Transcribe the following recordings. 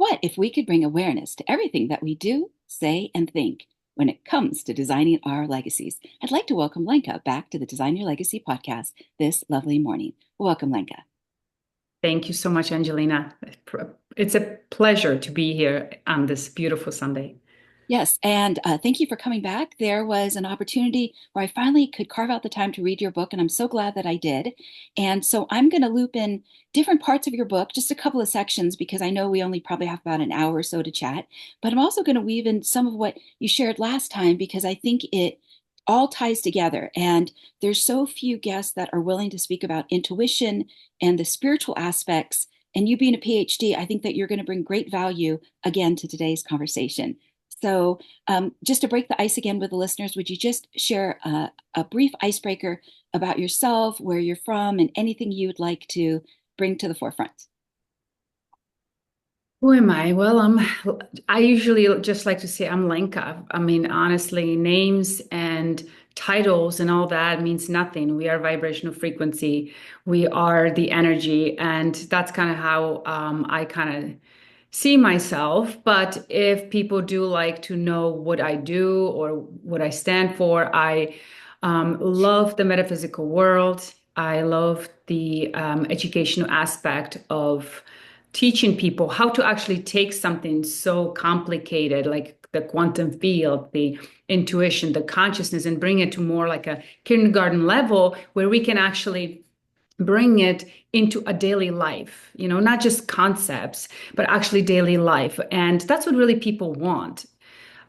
What if we could bring awareness to everything that we do, say, and think when it comes to designing our legacies? I'd like to welcome Lenka back to the Design Your Legacy podcast this lovely morning. Welcome, Lenka. Thank you so much, Angelina. It's a pleasure to be here on this beautiful Sunday. Yes, and thank you for coming back. There was an opportunity where I finally could carve out the time to read your book, and I'm so glad that I did. And so I'm going to loop in different parts of your book, just a couple of sections, because I know we only probably have about an hour or so to chat. But I'm also going to weave in some of what you shared last time, because I think it all ties together. And there's so few guests that are willing to speak about intuition and the spiritual aspects. And you being a PhD, I think that you're going to bring great value again to today's conversation. So, just to break the ice again with the listeners, would you just share a brief icebreaker about yourself, where you're from, and anything you'd like to bring to the forefront? Who am I? Well, I usually just like to say I'm Lenka. I mean, honestly, names and titles and all that means nothing. We are vibrational frequency. We are the energy. And that's kind of how I kind of see myself. But if people do like to know what I do or what I stand for, I love the metaphysical world. I love the educational aspect of teaching people how to actually take something so complicated like the quantum field, the intuition, the consciousness, and bring it to more like a kindergarten level where we can actually bring it into a daily life, not just concepts, but actually daily life. And that's what really people want.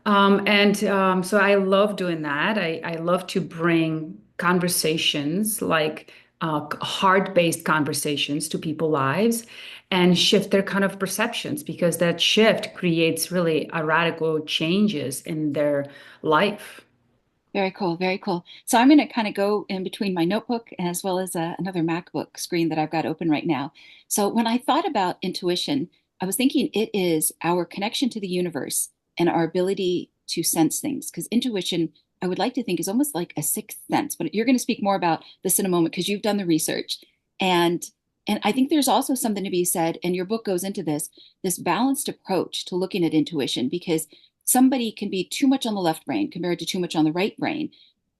So I love doing that. I love to bring conversations like heart-based conversations to people's lives and shift their kind of perceptions because that shift creates really a radical changes in their life. Very cool, very cool. So I'm going to kind of go in between my notebook as well as another MacBook screen that I've got open right now. So when I thought about intuition, I was thinking it is our connection to the universe and our ability to sense things. Because intuition, I would like to think, is almost like a sixth sense. But you're going to speak more about this in a moment because you've done the research. And and I think there's also something to be said, and your book goes into this balanced approach to looking at intuition because somebody can be too much on the left brain compared to too much on the right brain.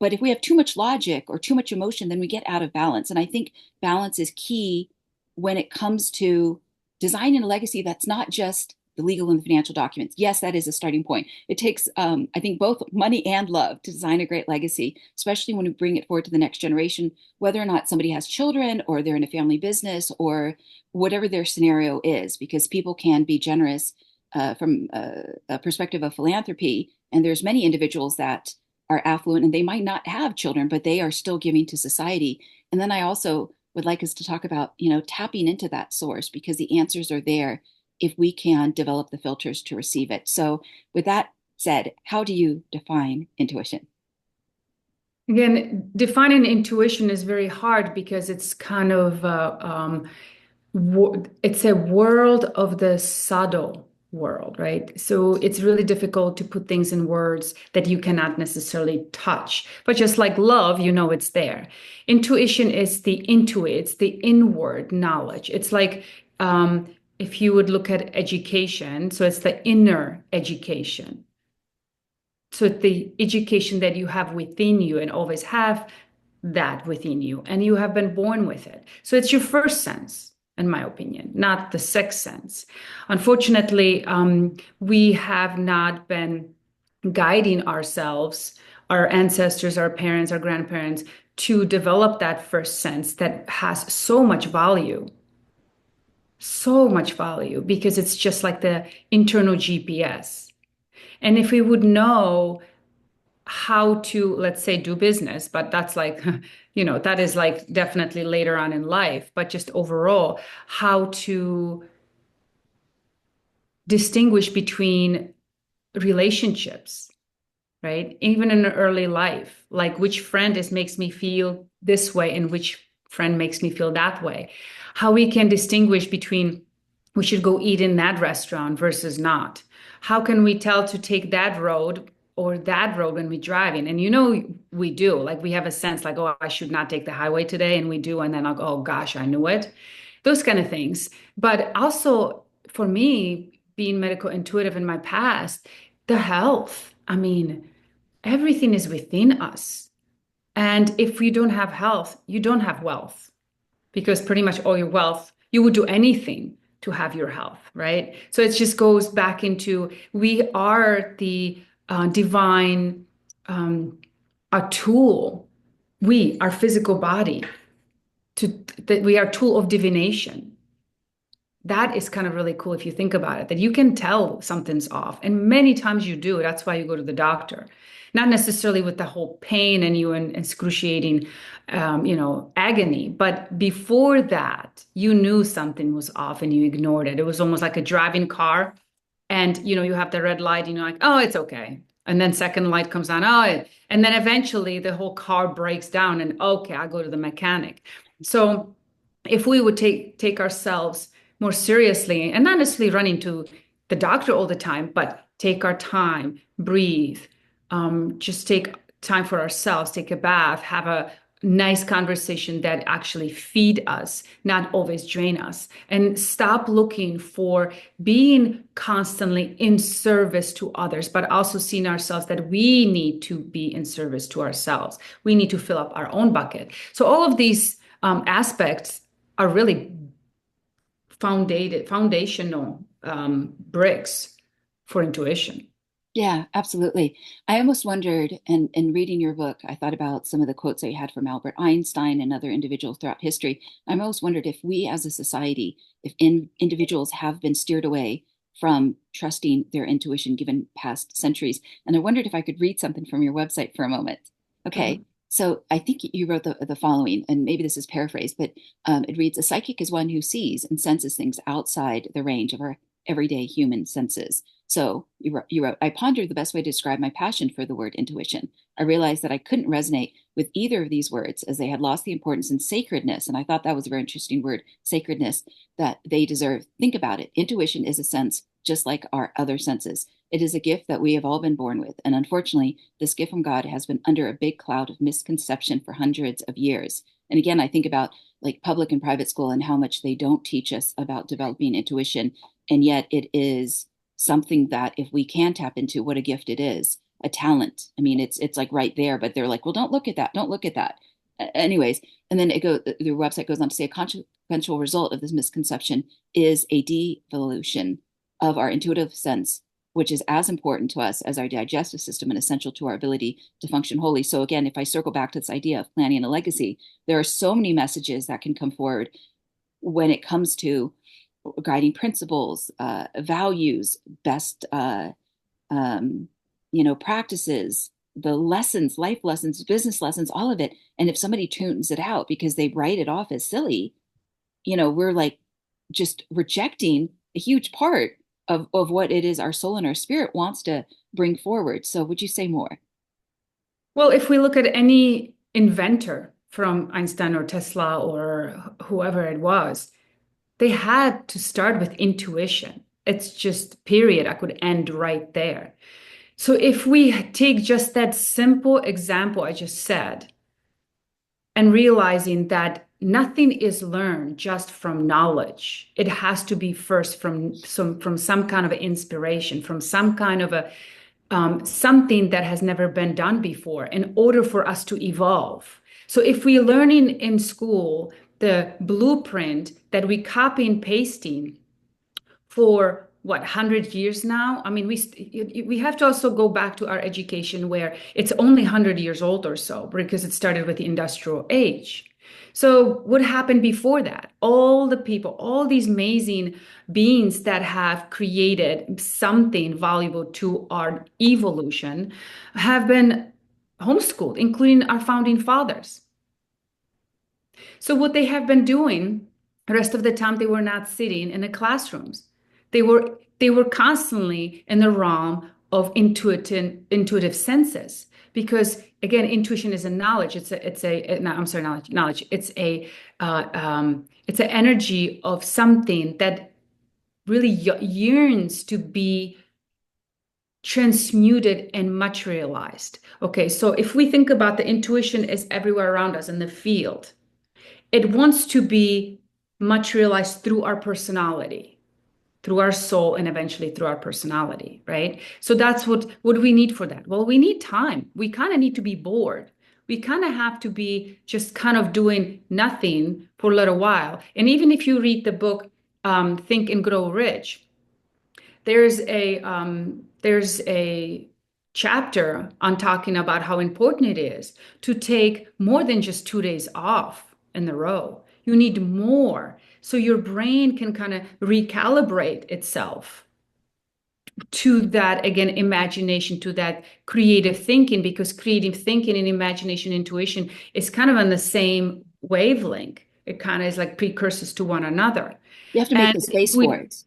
But if we have too much logic or too much emotion, then we get out of balance. And I think balance is key when it comes to designing a legacy that's not just the legal and the financial documents. Yes, that is a starting point. It takes, I think, both money and love to design a great legacy, especially when we bring it forward to the next generation, whether or not somebody has children or they're in a family business or whatever their scenario is, because people can be generous from a perspective of philanthropy. And there's many individuals that are affluent and they might not have children, but they are still giving to society. And then I also would like us to talk about, tapping into that source because the answers are there if we can develop the filters to receive it. So with that said, how do you define intuition? Again, defining intuition is very hard because it's kind of it's a world of the subtle world, right? So it's really difficult to put things in words that you cannot necessarily touch. But just like love, it's there. Intuition is the intuit, it's the inward knowledge. It's like if you would look at education, so it's the inner education. So it's the education that you have within you and always have that within you, and you have been born with it. So it's your first sense, in my opinion, not the sixth sense. Unfortunately, we have not been guiding ourselves, our ancestors, our parents, our grandparents, to develop that first sense that has so much value, because it's just like the internal GPS. And if we would know how to, let's say, do business, but that's like, that is like definitely later on in life, but just overall, how to distinguish between relationships, right? Even in early life, like which friend makes me feel this way and which friend makes me feel that way. How we can distinguish between we should go eat in that restaurant versus not. How can we tell to take that road or that road when we're driving? And we do, like we have a sense like, oh, I should not take the highway today. And we do. And then I'll go, oh gosh, I knew it. Those kind of things. But also for me, being medical intuitive in my past, the health. I mean, everything is within us. And if you don't have health, you don't have wealth because pretty much all your wealth, you would do anything to have your health, right? So it just goes back into we are the divine, a tool. We, our physical body, to that we are tool of divination. That is kind of really cool if you think about it, that you can tell something's off. And many times you do. That's why you go to the doctor. Not necessarily with the whole pain and you and excruciating, agony. But before that, you knew something was off and you ignored it. It was almost like a driving car. And, you have the red light, and you're like, oh, it's okay. And then second light comes on. And then eventually the whole car breaks down and okay, I go to the mechanic. So if we would take ourselves more seriously and not necessarily running to the doctor all the time, but take our time, breathe, just take time for ourselves, take a bath, have a nice conversation that actually feed us, not always drain us, and stop looking for being constantly in service to others, but also seeing ourselves that we need to be in service to ourselves. We need to fill up our own bucket. So all of these aspects are really foundational bricks for intuition. Yeah, absolutely. I almost wondered, and in reading your book, I thought about some of the quotes that you had from Albert Einstein and other individuals throughout history. I almost wondered if we as a society, if individuals have been steered away from trusting their intuition given past centuries. And I wondered if I could read something from your website for a moment. Okay. Mhm. So I think you wrote the following, and maybe this is paraphrased, but it reads, a psychic is one who sees and senses things outside the range of our everyday human senses. So you wrote, I pondered the best way to describe my passion for the word intuition. I realized that I couldn't resonate with either of these words as they had lost the importance and sacredness. And I thought that was a very interesting word, sacredness, that they deserve. Think about it. Intuition is a sense just like our other senses. It is a gift that we have all been born with. And unfortunately, this gift from God has been under a big cloud of misconception for hundreds of years. And again, I think about like public and private school and how much they don't teach us about developing intuition. And yet it is something that if we can tap into, what a gift it is, a talent. I mean, it's like right there, but they're like, well, don't look at that. Don't look at that. Anyways, and then the website goes on to say a consequential result of this misconception is a devolution of our intuitive sense, which is as important to us as our digestive system and essential to our ability to function wholly. So again, if I circle back to this idea of planning a legacy, there are so many messages that can come forward when it comes to guiding principles, values, best, practices, the lessons, life lessons, business lessons, all of it. And if somebody tunes it out because they write it off as silly, we're like just rejecting a huge part of what it is our soul and our spirit wants to bring forward. So would you say more? Well, if we look at any inventor from Einstein or Tesla or whoever it was, they had to start with intuition. It's just period. I could end right there. So if we take just that simple example I just said and realizing that nothing is learned just from knowledge, it has to be first from some kind of inspiration, from some kind of a something that has never been done before in order for us to evolve. So if we're learning in school the blueprint that we copy and pasting for what 100 years now. I mean, we have to also go back to our education where it's only 100 years old or so because it started with the industrial age. So what happened before that? All the people, all these amazing beings that have created something valuable to our evolution have been homeschooled, including our founding fathers. So what they have been doing, the rest of the time they were not sitting in the classrooms. They were constantly in the realm of intuitive senses. Because again, intuition is a knowledge. No, I'm sorry, knowledge. It's an energy of something that really yearns to be transmuted and materialized. Okay, so if we think about the intuition is everywhere around us in the field, it wants to be materialized through our personality. through our soul, and eventually through our personality, right? So that's what we need for that. Well, we need time. We kind of need to be bored. We kind of have to be just kind of doing nothing for a little while. And even if you read the book Think and Grow Rich, there's a chapter on talking about how important it is to take more than just 2 days off in a row. You need more so your brain can kind of recalibrate itself to that, again, imagination, to that creative thinking, because creative thinking and imagination, intuition is kind of on the same wavelength. It kind of is like precursors to one another. You have to make And the space for we it.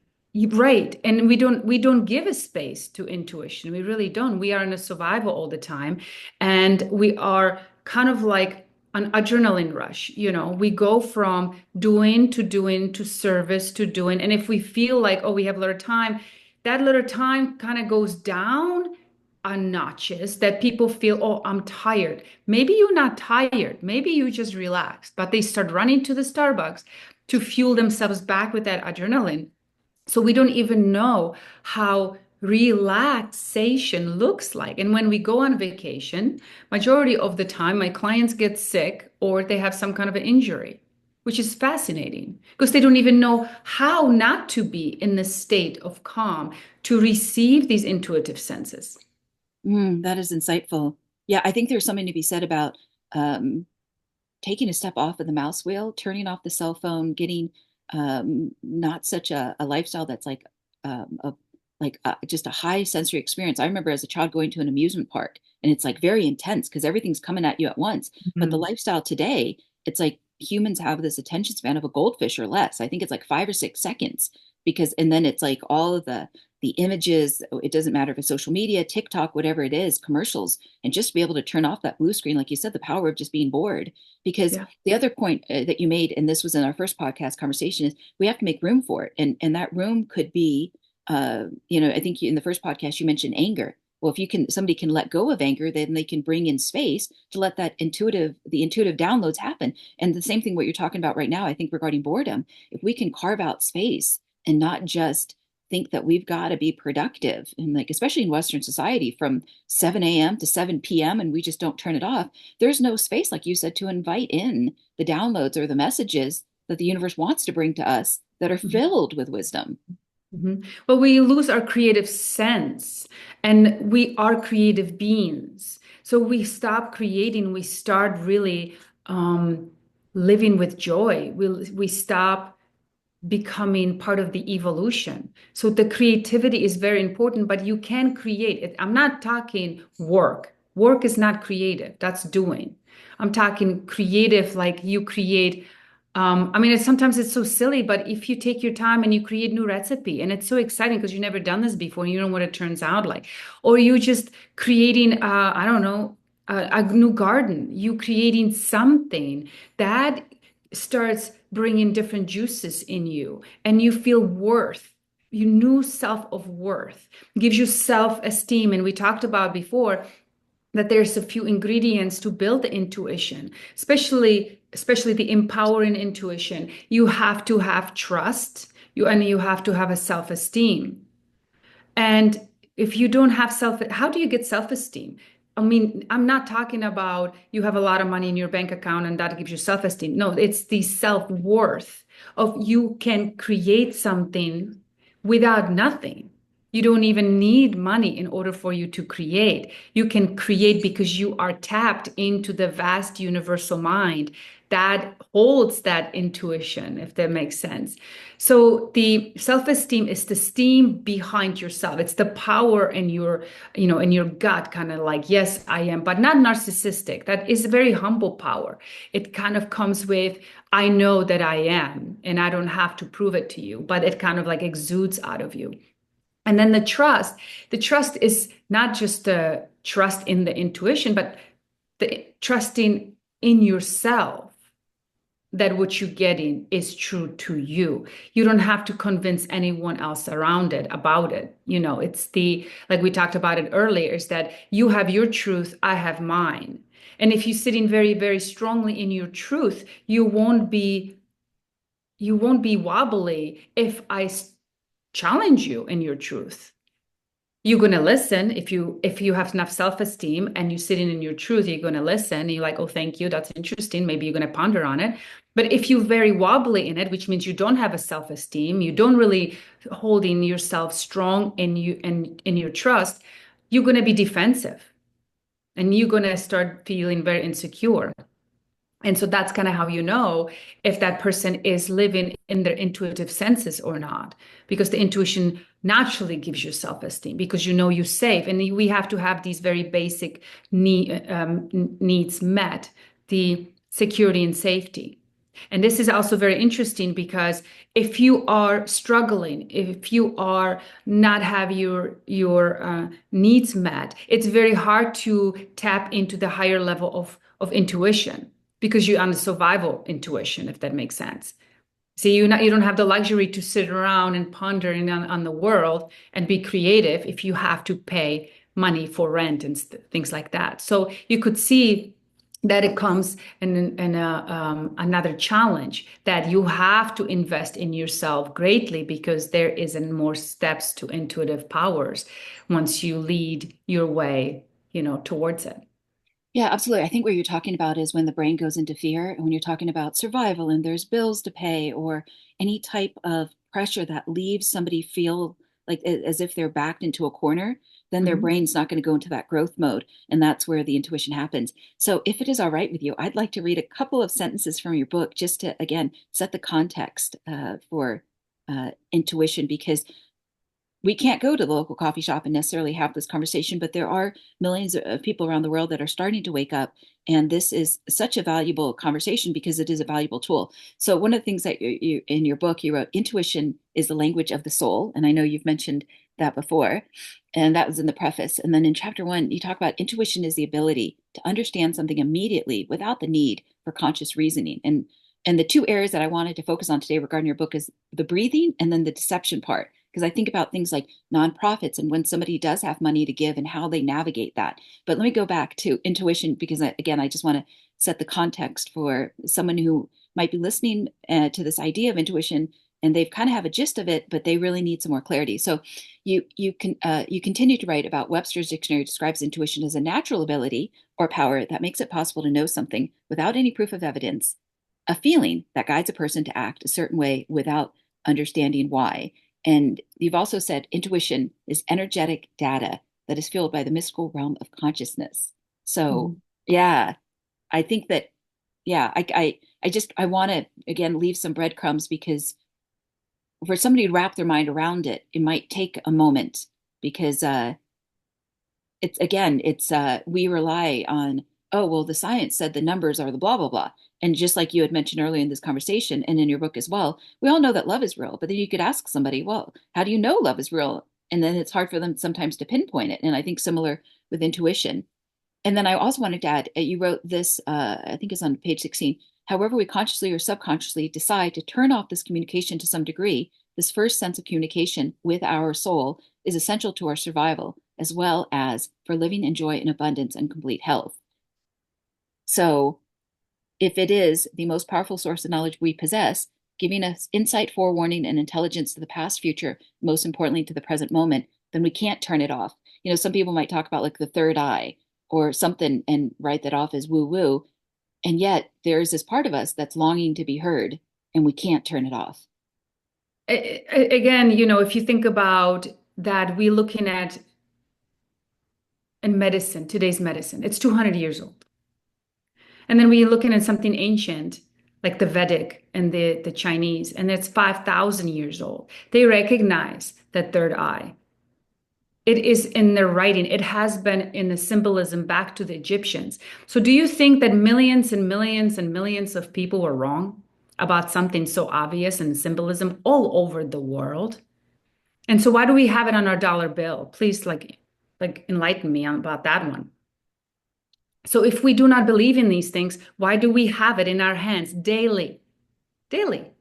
Right. And we don't give a space to intuition. We really don't. We are in a survival all the time. And we are kind of like an adrenaline rush. We go from doing to service to doing. And if we feel like, oh, we have a little time, that little time kind of goes down a notches, that people feel, oh, I'm tired. Maybe you're not tired. Maybe you just relaxed, but they start running to the Starbucks to fuel themselves back with that adrenaline. So we don't even know how relaxation looks like. And when we go on vacation, majority of the time, my clients get sick or they have some kind of an injury, which is fascinating because they don't even know how not to be in the state of calm to receive these intuitive senses. That is insightful. Yeah, I think there's something to be said about um, taking a step off of the mouse wheel, turning off the cell phone, getting not such a lifestyle that's just a high sensory experience. I remember as a child going to an amusement park and it's like very intense because everything's coming at you at once. But the Mhm. lifestyle today, it's like humans have this attention span of a goldfish or less. I think it's like 5 or 6 seconds because and then it's like all of the images, it doesn't matter if it's social media, TikTok, whatever it is, commercials, and just to be able to turn off that blue screen, like you said, the power of just being bored. Because Yeah. the other point that you made, and this was in our first podcast conversation, is we have to make room for it. And that room could be, I think in the first podcast you mentioned anger. Well, if somebody can let go of anger, then they can bring in space to let the intuitive downloads happen. And the same thing, what you're talking about right now, I think regarding boredom, if we can carve out space and not just think that we've got to be productive, and like, especially in Western society from 7 a.m. to 7 p.m., and we just don't turn it off, there's no space, like you said, to invite in the downloads or the messages that the universe wants to bring to us that are filled with wisdom. Well, we lose our creative sense and we are creative beings. So we stop creating, we start really um, living with joy. We stop becoming part of the evolution. So the creativity is very important, but you can create it. I'm not talking work. Work is not creative, that's doing. I'm talking creative, like you create. I mean, sometimes it's so silly, but if you take your time and you create new recipe, and it's so exciting because you've never done this before and you don't know what it turns out like, or you just creating, I don't know, a new garden, you creating something that starts bringing different juices in you and you feel worth, you new self of worth, gives you self-esteem. And we talked about before that there's a few ingredients to build the intuition, especially the empowering intuition. You have to have trust, you have to have a self-esteem. And if you don't have how do you get self-esteem? I mean, I'm not talking about you have a lot of money in your bank account and that gives you self-esteem. No, it's the self-worth of you can create something without nothing. You don't even need money in order for you to create. You can create because you are tapped into the vast universal mind that holds that intuition, if that makes sense. So the self-esteem is the steam behind yourself. It's the power in in your gut, kind of like, yes, I am, but not narcissistic. That is a very humble power. It kind of comes with, I know that I am, and I don't have to prove it to you, but it kind of like exudes out of you. And then the trust is not just the trust in the intuition, but the trusting in yourself that what you're getting is true to you. You don't have to convince anyone else around it about it. It's like we talked about it earlier, is that you have your truth, I have mine. And if you're sitting very, very strongly in your truth, you won't be wobbly if I challenge you in your truth. You're going to listen if you have enough self-esteem and you're sitting in your truth, you're going to listen and you're like, oh, thank you, that's interesting, maybe you're going to ponder on it. But if you're very wobbly in it, which means you don't have a self-esteem, you don't really holding yourself strong in you and in your trust, you're going to be defensive and you're going to start feeling very insecure. And so that's kind of how you know if that person is living in their intuitive senses or not, because the intuition naturally gives you self-esteem because you know you're safe. And we have to have these very basic needs met, the security and safety. And this is also very interesting because if you are struggling, if you are not have your needs met, it's very hard to tap into the higher level of intuition because you're on the survival intuition, if that makes sense. See, you don't have the luxury to sit around and ponder on the world and be creative if you have to pay money for rent and things like that. So you could see that it comes in another challenge that you have to invest in yourself greatly because there isn't more steps to intuitive powers once you lead your way, towards it. Yeah, absolutely. I think what you're talking about is when the brain goes into fear, and when you're talking about survival and there's bills to pay or any type of pressure that leaves somebody feel like as if they're backed into a corner, then their Mhm. brain's not going to go into that growth mode. And that's where the intuition happens. So if it is all right with you, I'd like to read a couple of sentences from your book just to, again, set the context for intuition, because we can't go to the local coffee shop and necessarily have this conversation, but there are millions of people around the world that are starting to wake up. And this is such a valuable conversation because it is a valuable tool. So, one of the things that in your book, you wrote, intuition is the language of the soul. And I know you've mentioned that before, and that was in the preface. And then in chapter 1, you talk about intuition is the ability to understand something immediately without the need for conscious reasoning. And the two areas that I wanted to focus on today regarding your book is the breathing and then the deception part, because I think about things like nonprofits and when somebody does have money to give and how they navigate that. But let me go back to intuition because, again, I just want to set the context for someone who might be listening to this idea of intuition and they've kind of have a gist of it, but they really need some more clarity. So you continue to write about Webster's dictionary describes intuition as a natural ability or power that makes it possible to know something without any proof of evidence, a feeling that guides a person to act a certain way without understanding why. And you've also said intuition is energetic data that is fueled by the mystical realm of consciousness. So, Mhm. yeah, I think that, yeah, I want to again leave some breadcrumbs because for somebody to wrap their mind around it, it might take a moment because it's again, it's we rely on, oh, well, the science said the numbers are the blah blah blah. And just like you had mentioned earlier in this conversation and in your book as well, we all know that love is real, but then you could ask somebody, well, how do you know love is real? And then it's hard for them sometimes to pinpoint it. And I think similar with intuition. And then I also wanted to add, you wrote this, I think it's on page 16. However, we consciously or subconsciously decide to turn off this communication to some degree, this first sense of communication with our soul is essential to our survival, as well as for living in joy and abundance and complete health. So, if it is the most powerful source of knowledge we possess, giving us insight, forewarning, and intelligence to the past, future, most importantly to the present moment, then we can't turn it off. Some people might talk about like the third eye or something and write that off as woo woo. And yet there is this part of us that's longing to be heard and we can't turn it off. Again, if you think about that, we're looking at in medicine, today's medicine, it's 200 years old. And then we're looking at something ancient, like the Vedic and the Chinese, and it's 5,000 years old. They recognize that third eye. It is in their writing. It has been in the symbolism back to the Egyptians. So do you think that millions and millions and millions of people were wrong about something so obvious and symbolism all over the world? And so why do we have it on our dollar bill? Please like enlighten me about that one. So if we do not believe in these things, why do we have it in our hands daily? Daily.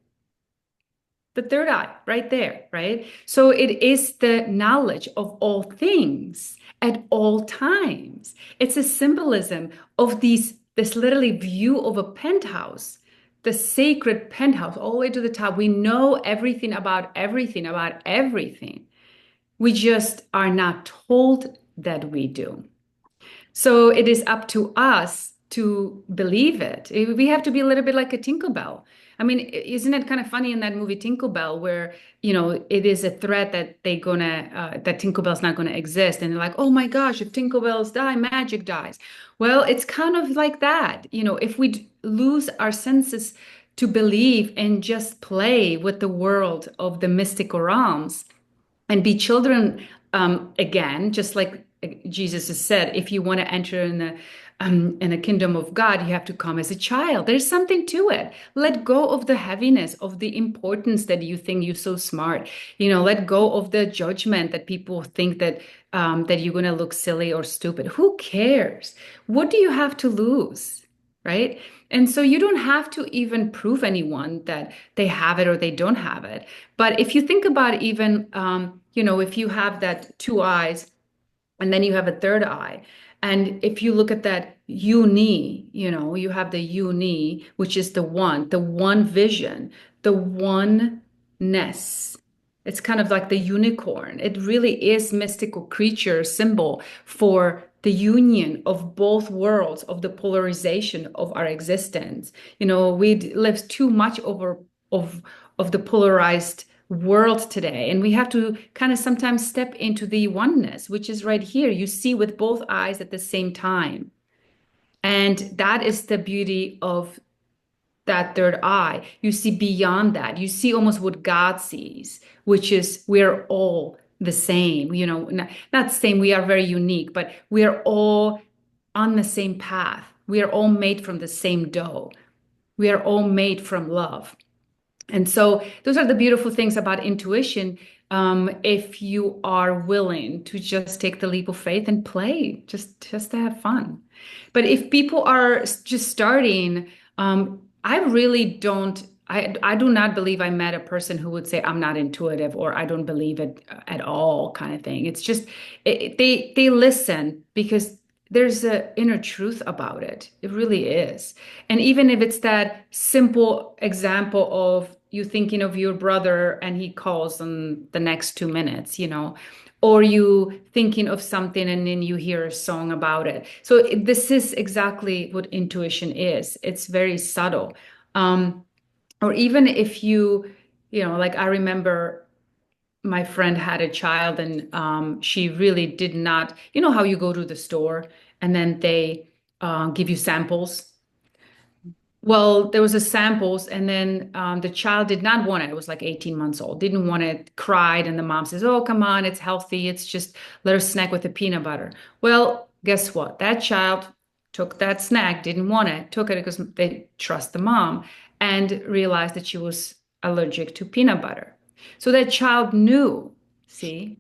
The third eye, right there, right? So it is the knowledge of all things at all times. It's a symbolism of this literally view of a penthouse the sacred penthouse all the way to the top. We know everything about everything about everything. We just are not told that we do. So it is up to us to believe it. We have to be a little bit like a Tinkerbell. I mean, isn't it kind of funny in that movie Tinkerbell where, it is a threat that that Tinkerbell's not gonna exist. And they're like, oh my gosh, if Tinkerbells die, magic dies. Well, it's kind of like that. If we lose our senses to believe and just play with the world of the mystical realms, and be children again, just like Jesus has said, if you want to enter in a kingdom of God, you have to come as a child. There's something to it. Let go of the heaviness, of the importance that you think you're so smart. Let go of the judgment that people think that you're going to look silly or stupid. Who cares? What do you have to lose? Right? And so you don't have to even prove anyone that they have it or they don't have it. But if you think about even, if you have that two eyes and then you have a third eye, and if you look at that uni, you have the uni, which is the one vision, the oneness. It's kind of like the unicorn. It really is mystical creature symbol for the union of both worlds, of the polarization of our existence. We live too much over of the polarized world today, and we have to kind of sometimes step into the oneness, which is right here. You see with both eyes at the same time. And that is the beauty of that third eye. You see beyond that. You see almost what God sees, which is we're all the same. Not same, we are very unique, but we are all on the same path. We are all made from the same dough. We are all made from love. And so those are the beautiful things about intuition. If you are willing to just take the leap of faith and play, just to have fun. But if people are just starting, I really don't. I do not believe I met a person who would say I'm not intuitive or I don't believe it at all, kind of thing. It's just they listen because there's an inner truth about it. It really is. And even if it's that simple example of you thinking of your brother and he calls in the next 2 minutes, or you thinking of something and then you hear a song about it. So this is exactly what intuition is. It's very subtle. Or even if like I remember my friend had a child and she really did not, how you go to the store and then they give you samples. Well, there was a samples, and then the child did not want it. It was like 18 months old, didn't want it, cried, and the mom says, "Oh, come on, it's healthy. It's just let her snack with the peanut butter." Well, guess what? That child took that snack, didn't want it, took it because they trust the mom, and realized that she was allergic to peanut butter. So that child knew, see,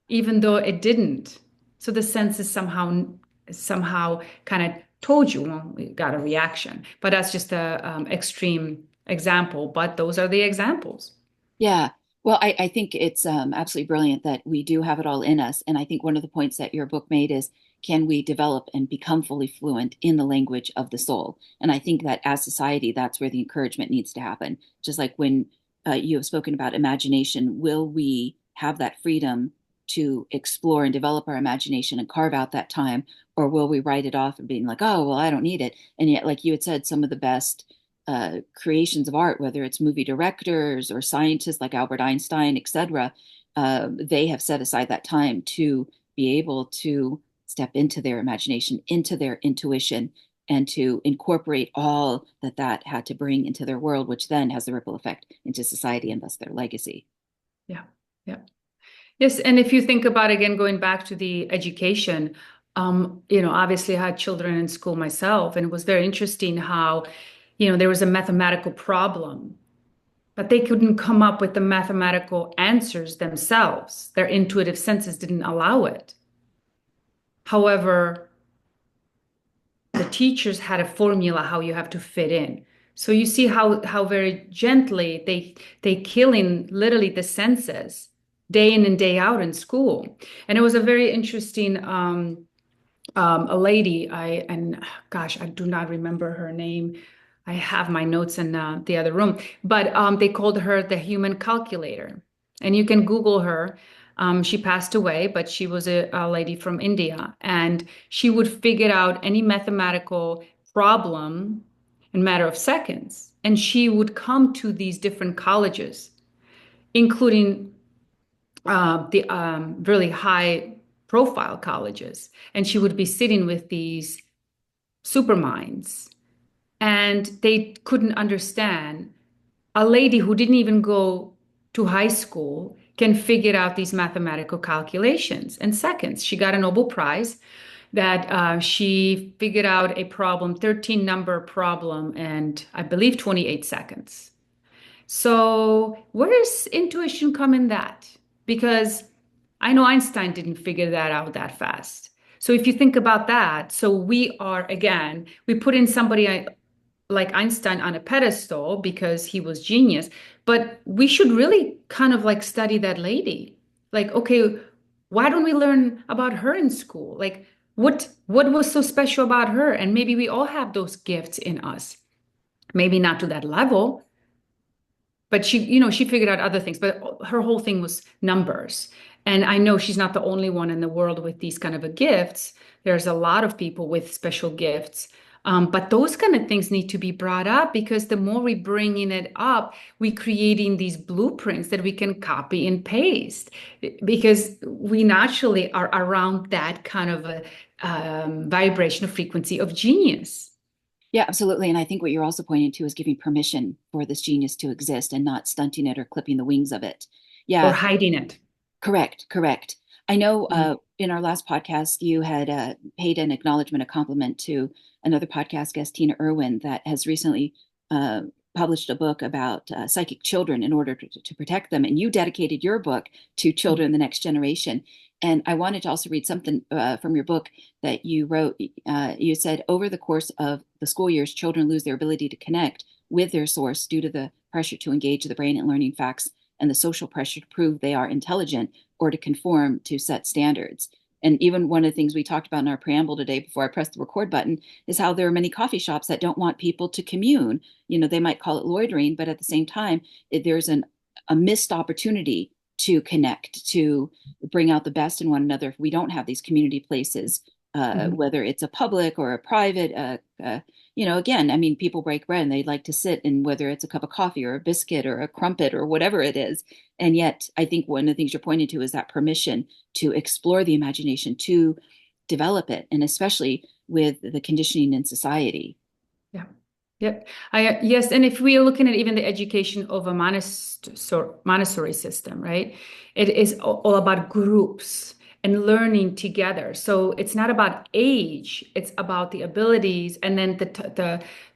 even though it didn't. So the senses somehow kind of told you, well, we got a reaction. But that's just a extreme example. But those are the examples. Yeah. Well, I think it's absolutely brilliant that we do have it all in us. And I think one of the points that your book made is can we develop and become fully fluent in the language of the soul? And I think that as society, that's where the encouragement needs to happen. Just like when you have spoken about imagination, will we have that freedom to explore and develop our imagination and carve out that time? Or will we write it off and being like, oh, well, I don't need it? And yet, like you had said, some of the best creations of art, whether it's movie directors or scientists like Albert Einstein, etc., they have set aside that time to be able to step into their imagination, into their intuition, and to incorporate all that that had to bring into their world, which then has the ripple effect into society and thus their legacy. Yeah. Yeah. Yes. And if you think about, again, going back to the education, obviously I had children in school myself, and it was very interesting how, there was a mathematical problem, but they couldn't come up with the mathematical answers themselves. Their intuitive senses didn't allow it. However, the teachers had a formula how you have to fit in. So you see how very gently they kill in literally the senses day in and day out in school. And it was a very interesting a lady, I and gosh, I do not remember her name. I have my notes in the other room, but they called her the human calculator. And you can Google her. She passed away, but she was a lady from India, and she would figure out any mathematical problem in a matter of seconds. And she would come to these different colleges, including the really high profile colleges. And she would be sitting with these superminds, and they couldn't understand a lady who didn't even go to high school can figure out these mathematical calculations in seconds. She got a Nobel Prize that she figured out a problem, 13 number problem, and I believe 28 seconds. So, where does intuition come in that? Because I know Einstein didn't figure that out that fast. So, if you think about that, so we are, again, we put in somebody like Einstein on a pedestal because he was genius, but we should really kind of like study that lady. Like, okay, why don't we learn about her in school? Like, what was so special about her? And maybe we all have those gifts in us. Maybe not to that level, but she figured out other things, but her whole thing was numbers. And I know she's not the only one in the world with these kind of a gifts. There's a lot of people with special gifts. But those kind of things need to be brought up, because the more we bringing it up, we creating these blueprints that we can copy and paste, because we naturally are around that kind of a vibrational frequency of genius. Yeah, absolutely. And I think what you're also pointing to is giving permission for this genius to exist and not stunting it or clipping the wings of it. Or Yeah, hiding it. correct, correct. I know Mm. in our last podcast, you had paid an acknowledgement, a compliment to another podcast guest, Tina Irwin, that has recently uh, published a book about psychic children in order to protect them. And you dedicated your book to children, the next generation. And I wanted to also read something from your book that you wrote. You said, over the course of the school years, children lose their ability to connect with their source due to the pressure to engage the brain in learning facts and the social pressure to prove they are intelligent or to conform to set standards. And even one of the things we talked about in our preamble today before I pressed the record button is how there are many coffee shops that don't want people to commune. They might call it loitering, but at the same time, there's a missed opportunity to connect, to bring out the best in one another if we don't have these community places, Mhm. whether it's a public or a private. Again, I mean, people break bread and they like to sit, and whether it's a cup of coffee or a biscuit or a crumpet or whatever it is. And yet, I think one of the things you're pointing to is that permission to explore the imagination, to develop it, and especially with the conditioning in society. Yeah. Yep. Yes. And if we are looking at even the education of a Montessori system, right? It is all about groups and learning together. So it's not about age, it's about the abilities. And then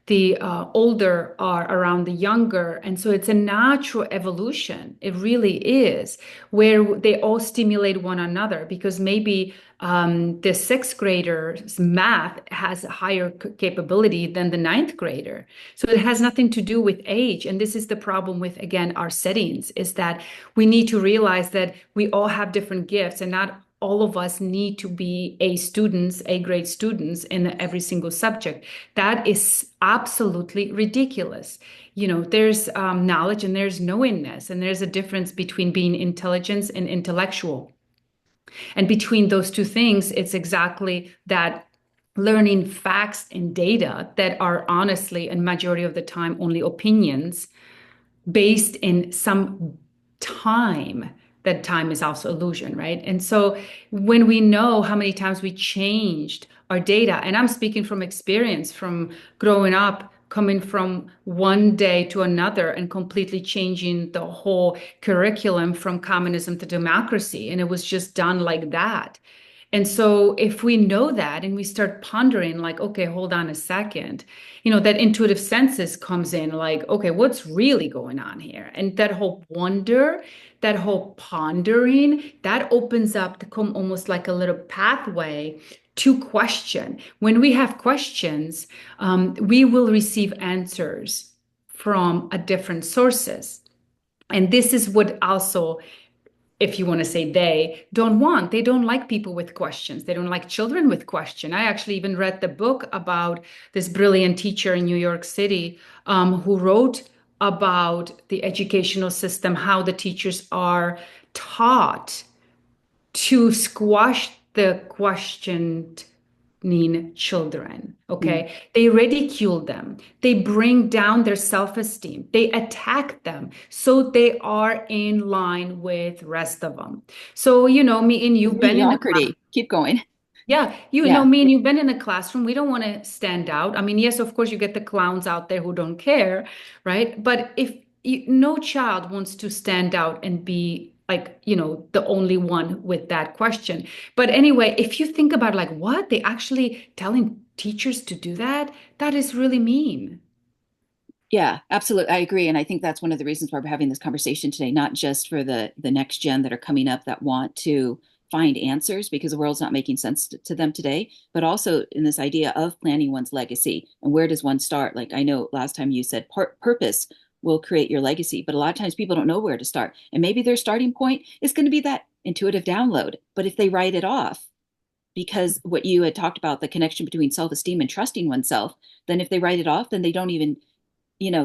the older are around the younger. And so it's a natural evolution. It really is, where they all stimulate one another, because maybe the sixth grader's math has a higher capability than the ninth grader. So it has nothing to do with age. And this is the problem with, again, our settings, is that we need to realize that we all have different gifts, and not all of us need to be A grade students in every single subject. That is absolutely ridiculous. There's knowledge and there's knowingness, and there's a difference between being intelligence and intellectual. And between those two things, it's exactly that, learning facts and data that are honestly, and majority of the time, only opinions based in some time. That time is also illusion, right? And so when we know how many times we changed our data, and I'm speaking from experience, from growing up, coming from one day to another and completely changing the whole curriculum from communism to democracy, and it was just done like that. And so if we know that and we start pondering, like, okay, hold on a second, that intuitive senses comes in, like, okay, what's really going on here? And that whole wonder, that whole pondering, that opens up to come almost like a little pathway to question. When we have questions, we will receive answers from a different sources. And this is what also if you want to say they don't like people with questions. They don't like children with question. I actually even read the book about this brilliant teacher in New York City, who wrote about the educational system, how the teachers are taught to squash the questioning children. Mm. Okay. They ridicule them. They bring down their self-esteem. They attack them. So they are in line with rest of them. So, me and you've been in the class. Mediocrity. Keep going. Yeah, Yeah. me and you've been in a classroom. We don't want to stand out. I mean, yes, of course, you get the clowns out there who don't care, right? But if no child wants to stand out and be like, the only one with that question. But anyway, if you think about like what they actually telling teachers to do that, that is really mean. Yeah, absolutely. I agree. And I think that's one of the reasons why we're having this conversation today, not just for the next gen that are coming up that want to find answers because the world's not making sense to them today, but also in this idea of planning one's legacy and where does one start? Like I know last time you said purpose will create your legacy, but a lot of times people don't know where to start. And maybe their starting point is going to be that intuitive download. But if they write it off, because what you had talked about, the connection between self-esteem and trusting oneself, then if they write it off, then they don't even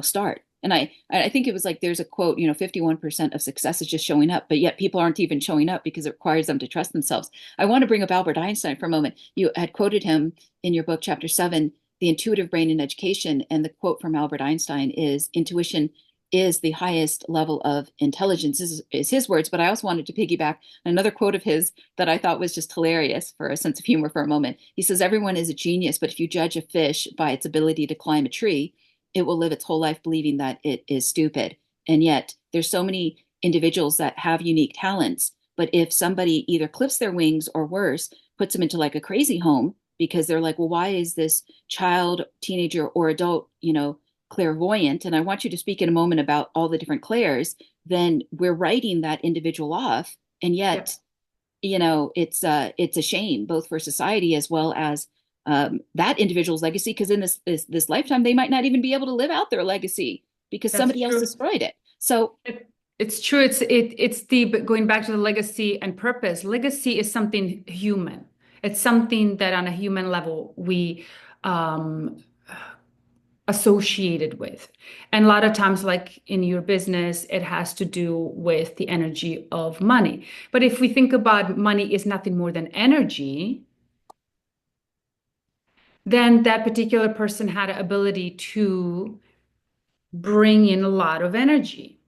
start. And I think it was like there's a quote, 51% of success is just showing up, but yet people aren't even showing up because it requires them to trust themselves. I want to bring up Albert Einstein for a moment. You had quoted him in your book, chapter 7, The Intuitive Brain in Education. And the quote from Albert Einstein is intuition is the highest level of intelligence, is his words. But I also wanted to piggyback on another quote of his that I thought was just hilarious for a sense of humor for a moment. He says, everyone is a genius, but if you judge a fish by its ability to climb a tree, it will live its whole life believing that it is stupid. And yet there's so many individuals that have unique talents. But if somebody either clips their wings or worse, puts them into like a crazy home because they're like, well, why is this child, teenager, or adult, clairvoyant? And I want you to speak in a moment about all the different clairs, then we're writing that individual off. And Yeah, yet, it's a shame both for society as well as that individual's legacy, because in this lifetime they might not even be able to live out their legacy because that's somebody else true. destroyed it. So It's true. It's the going back to the legacy and purpose. Legacy is something human. It's something that on a human level we um, associated with. And a lot of times, like in your business, it has to do with the energy of money. But if we think about money is nothing more than energy, then that particular person had an ability to bring in a lot of energy.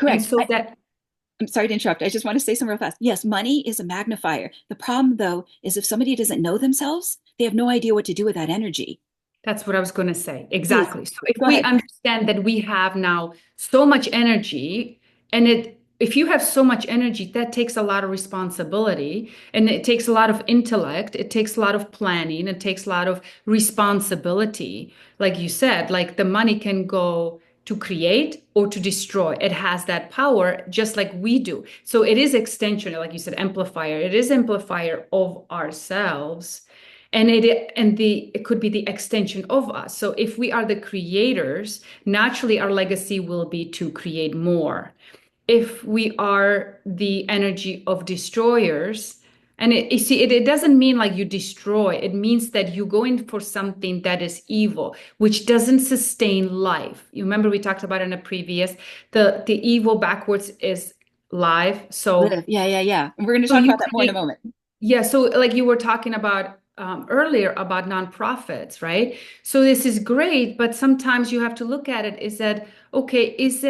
And correct. so that I'm sorry to interrupt. I just want to say something real fast. Yes, money is a magnifier. The problem though is if somebody doesn't know themselves, they have no idea what to do with that energy. That's what I was going to say. Please Exactly. So if go we ahead. understand that we have now so much energy, and if you have so much energy, that takes a lot of responsibility and it takes a lot of intellect, it takes a lot of planning, it takes a lot of responsibility. Like you said, like the money can go to create or to destroy. It has that power just like we do. So it is extension, like you said, amplifier. It is amplifier of ourselves, and it could be the extension of us. So if we are the creators, naturally our legacy will be to create more. If we are the energy of destroyers, and you see it doesn't mean like you destroy, it means that you go in for something that is evil, which doesn't sustain life. You remember we talked about in a previous, the evil backwards is life. Live. Yeah, yeah, yeah. And we're going to So talk you about that more in a create, moment. yeah, so like you were talking about earlier about nonprofits, right? So this is great, but sometimes you have to look at it, is that okay, is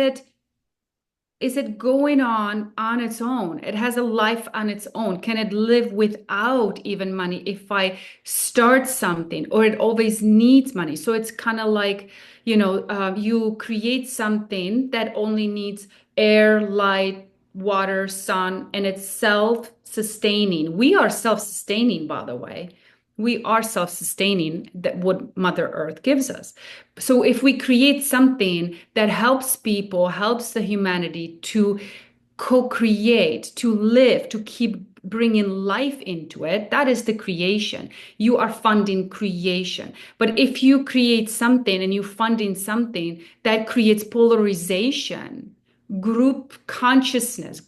it going on its own? It has a life on its own. Can it live without even money if I start something, or it always needs money? So it's kind of like, you create something that only needs air, light, water, sun, and it's self-sustaining. We are self-sustaining, by the way. We are self-sustaining, that what Mother Earth gives us. So if we create something that helps people, helps the humanity to co-create, to live, to keep bringing life into it, that is the creation. You are funding creation. But if you create something and you funding something that creates polarization, group consciousness,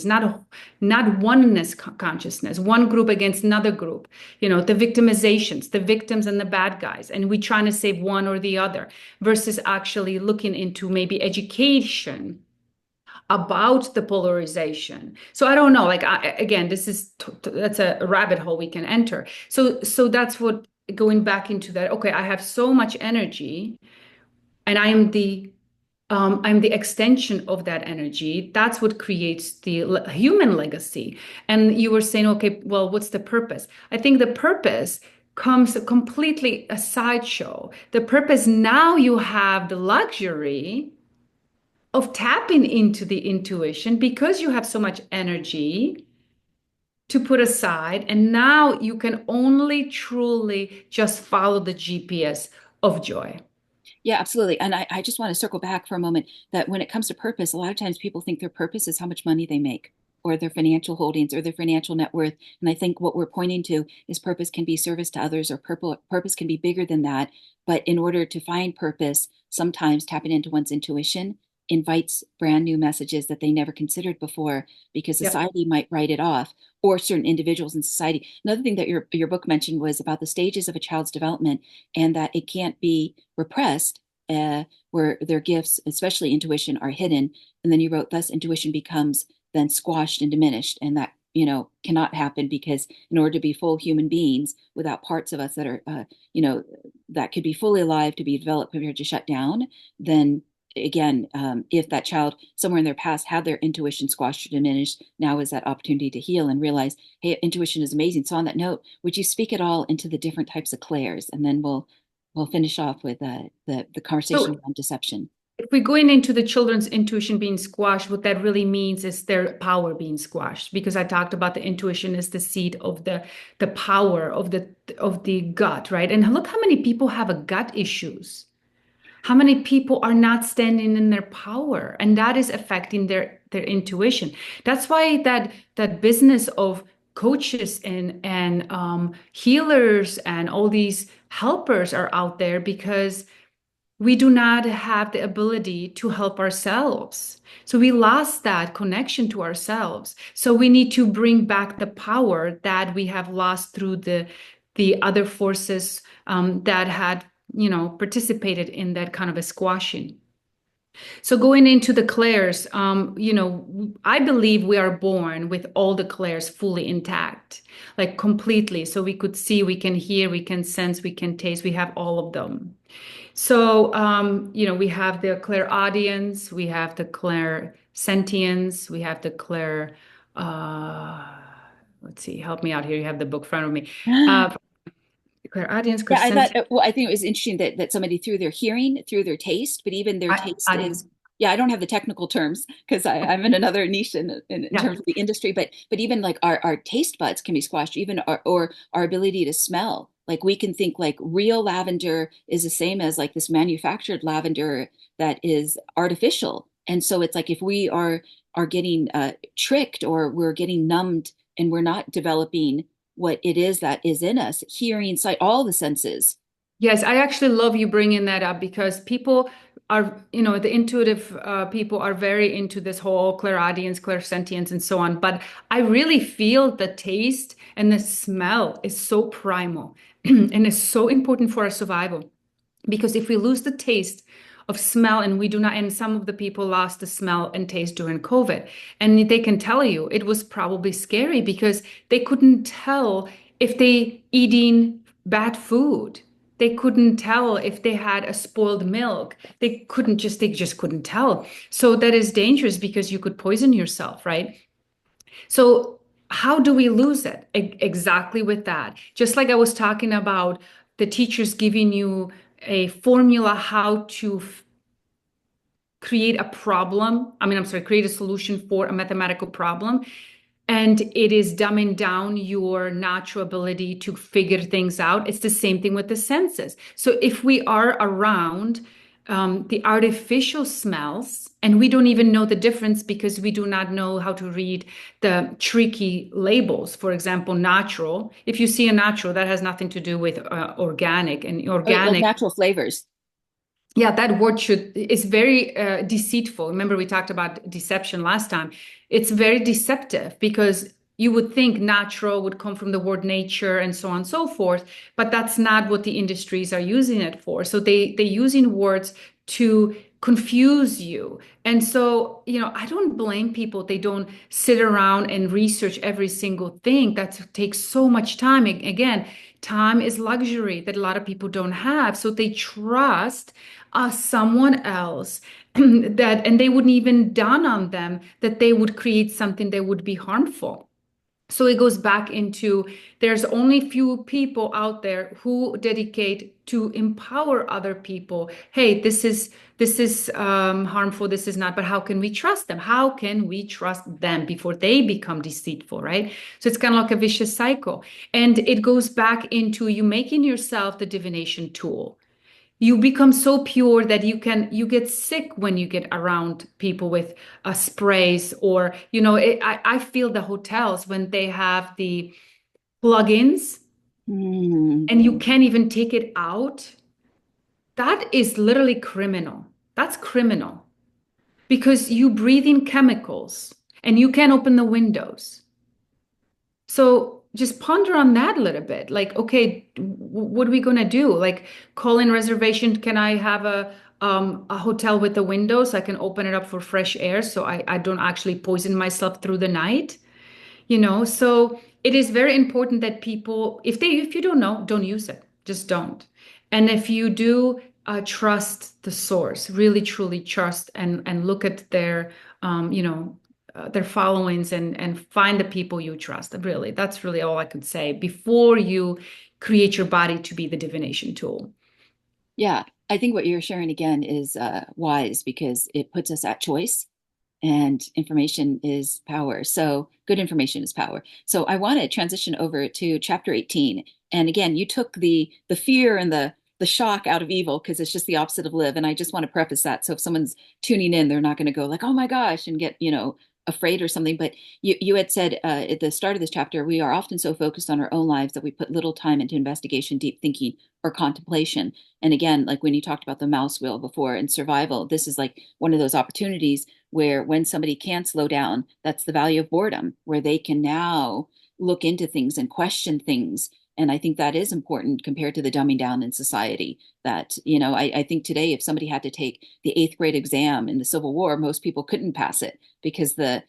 not oneness consciousness, one group against another group, the victimizations, the victims and the bad guys, and we trying to save one or the other versus actually looking into maybe education about the polarization. So I don't know, like again, that's a rabbit hole we can enter. So that's what going back into that. Okay, I have so much energy, and I'm the extension of that energy. That's what creates the human legacy. And you were saying, okay, well, what's the purpose? I think the purpose comes completely a sideshow. The purpose now you have the luxury of tapping into the intuition because you have so much energy to put aside. And now you can only truly just follow the GPS of joy. Yeah, absolutely. And I just want to circle back for a moment that when it comes to purpose, a lot of times people think their purpose is how much money they make or their financial holdings or their financial net worth. And I think what we're pointing to is purpose can be service to others or purpose can be bigger than that. But in order to find purpose, sometimes tapping into one's intuition invites brand new messages that they never considered before because Yep. society might write it off or certain individuals in society. Another thing that your book mentioned was about the stages of a child's development and that it can't be repressed where their gifts, especially intuition, are hidden. And then you wrote, thus intuition becomes then squashed and diminished. And that, cannot happen because in order to be full human beings without parts of us that are, that could be fully alive to be developed compared to shut down, then again, if that child somewhere in their past had their intuition squashed or diminished, now is that opportunity to heal and realize, hey, intuition is amazing. So on that note, would you speak at all into the different types of clairs? And then we'll finish off with the conversation So around deception. if we're going into the children's intuition being squashed, what that really means is their power being squashed. Because I talked about the intuition is the seed of the power of the gut, right? And look how many people have a gut issues. How many people are not standing in their power, and that is affecting their intuition. That's why that business of coaches and healers and all these helpers are out there because we do not have the ability to help ourselves. So we lost that connection to ourselves. So we need to bring back the power that we have lost through the other forces that had, participated in that kind of a squashing. So going into the clairs, I believe we are born with all the clairs fully intact, like completely. So we could see, we can hear, we can sense, we can taste, we have all of them. So, we have the clairaudience, we have the clairsentience, we have the uh, let's see, help me out here. You have the book in front of me. Uh, Clairaudience, Yeah, I thought, clairsentience, well, I think it was interesting that somebody through their hearing, through their taste, but even their taste is, audience. yeah, I don't have the technical terms because I'm in another niche in Yeah. terms of the industry, but even like our taste buds can be squashed, even or our ability to smell. Like we can think like real lavender is the same as like this manufactured lavender that is artificial. And so it's like if we are getting tricked or we're getting numbed and we're not developing what it is that is in us, hearing, sight, all the senses. Yes, I actually love you bringing that up because people are, the intuitive people are very into this whole clairaudience, clairsentience, and so on. But I really feel the taste and the smell is so primal and is so important for our survival. Because if we lose the taste of smell and we do not, and some of the people lost the smell and taste during COVID, and they can tell you it was probably scary because they couldn't tell if they eating bad food. They couldn't tell if they had a spoiled milk. They just couldn't tell. So that is dangerous because you could poison yourself, right? So how do we lose it? Exactly with that. Just like I was talking about the teachers giving you a formula how to create a problem. I mean, I'm sorry, create a solution for a mathematical problem. And it is dumbing down your natural ability to figure things out. It's the same thing with the senses. So if we are around the artificial smells, and we don't even know the difference because we do not know how to read the tricky labels. For example, natural. If you see a natural, that has nothing to do with organic. And Like organic, natural flavors. Yeah, that word should is very deceitful. Remember, we talked about deception last time. It's very deceptive because you would think natural would come from the word nature and so on and so forth, but that's not what the industries are using it for. So they're using words to confuse you. And so, I don't blame people. They don't sit around and research every single thing. That takes so much time. Again, time is luxury that a lot of people don't have. So they trust someone else that, and they wouldn't even dawn on them that they would create something that would be harmful. So it goes back into there's only few people out there who dedicate to empower other people. Hey, this is harmful, this is not, but how can we trust them? How can we trust them before they become deceitful, right? So it's kind of like a vicious cycle. And it goes back into you making yourself the divination tool. You become so pure that you get sick when you get around people with sprays, or I feel the hotels when they have the plugins Hmm. and you can't even take it out. That is literally criminal. That's criminal because you breathe in chemicals and you can't open the windows. So just ponder on that a little bit. Like, okay, what are we gonna do? Like, call in reservation. Can I have a hotel with a window so I can open it up for fresh air so I don't actually poison myself through the night? So it is very important that people, if you don't know, don't use it. Just don't. And if you do, trust the source, really truly trust and look at their followings and find the people you trust. Really, that's really all I could say before you create your body to be the divination tool. Yeah, I think what you're sharing again is wise because it puts us at choice, and information is power. So good information is power. So I want to transition over to chapter 18. And again, you took the fear and the shock out of evil because it's just the opposite of live. And I just want to preface that. So if someone's tuning in, they're not going to go like, oh my gosh, and get, afraid or something. But you had said at the start of this chapter, we are often so focused on our own lives that we put little time into investigation, deep thinking, or contemplation. And again, like when you talked about the mouse wheel before and survival, this is like one of those opportunities where when somebody can slow down, that's the value of boredom, where they can now look into things and question things. And I think that is important compared to the dumbing down in society. That, I think today, if somebody had to take the eighth grade exam in the Civil War, most people couldn't pass it because the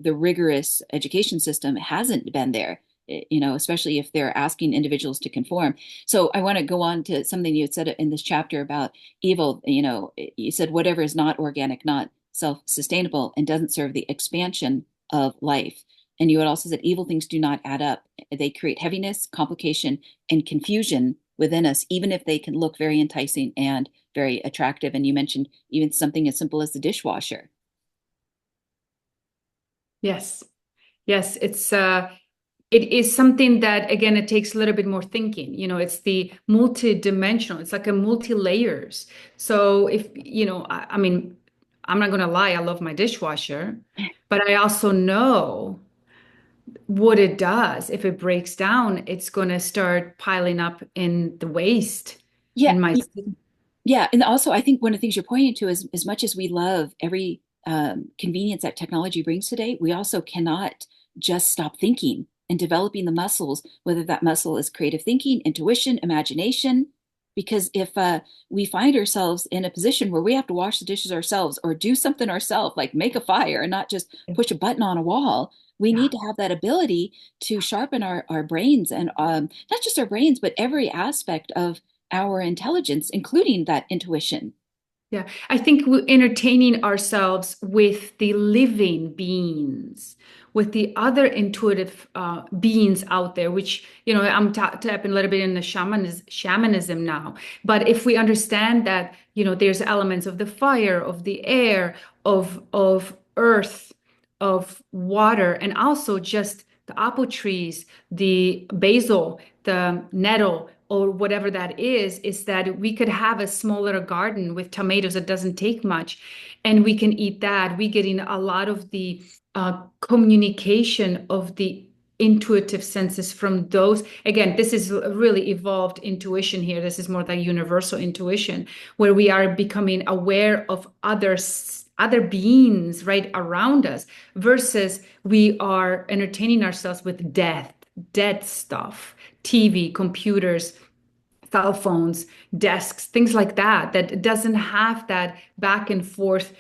rigorous education system hasn't been there. Especially if they're asking individuals to conform. So I want to go on to something you had said in this chapter about evil. You said whatever is not organic, not self-sustainable, and doesn't serve the expansion of life. And you had also said evil things do not add up. They create heaviness, complication, and confusion within us, even if they can look very enticing and very attractive. And you mentioned even something as simple as the dishwasher. Yes. Yes, it is something that again it takes a little bit more thinking. It's the multi-dimensional. It's like a multi-layers. So if I mean, I'm not gonna lie, I love my dishwasher, but I also know what it does. If it breaks down, it's gonna start piling up in the waste Yeah, in my yeah, and also I think one of the things you're pointing to is as much as we love every convenience that technology brings today, we also cannot just stop thinking and developing the muscles, whether that muscle is creative thinking, intuition, imagination. Because if we find ourselves in a position where we have to wash the dishes ourselves or do something ourselves, like make a fire and not just push a button on a wall, we Yeah. need to have that ability to sharpen our brains and not just our brains, but every aspect of our intelligence, including that intuition. Yeah, I think we're entertaining ourselves with the living beings, with the other intuitive beings out there, which, I'm tapping a little bit in the shamanism now. But if we understand that, there's elements of the fire, of the air, of earth, of water, and also just the apple trees, the basil, the nettle, or whatever that is that we could have a small little garden with tomatoes that doesn't take much, and we can eat that. We get in a lot of the communication of the intuitive senses from those. Again, this is really evolved intuition here. This is more like universal intuition, where we are becoming aware of other beings right around us, versus we are entertaining ourselves with dead stuff, TV, computers, cell phones, desks, things like that, that doesn't have that back and forth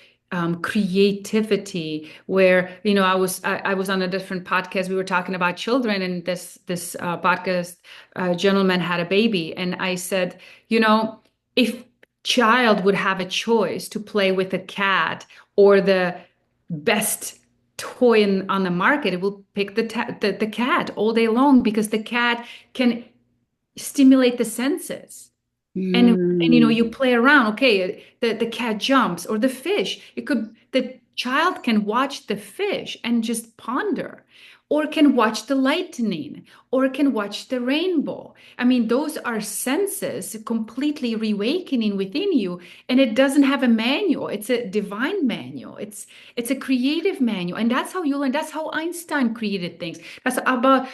creativity. Where, I was on a different podcast. We were talking about children, and this podcast gentleman had a baby, and I said, if child would have a choice to play with a cat or the best toy on the market, it will pick the cat all day long, because the cat can stimulate the senses. And Mm. you play around. Okay, the cat jumps, or the fish. The child can watch the fish and just ponder, or can watch the lightning, or can watch the rainbow. I mean, those are senses completely reawakening within you, and it doesn't have a manual. It's a divine manual. It's a creative manual, and that's how you learn. That's how Einstein created things. That's about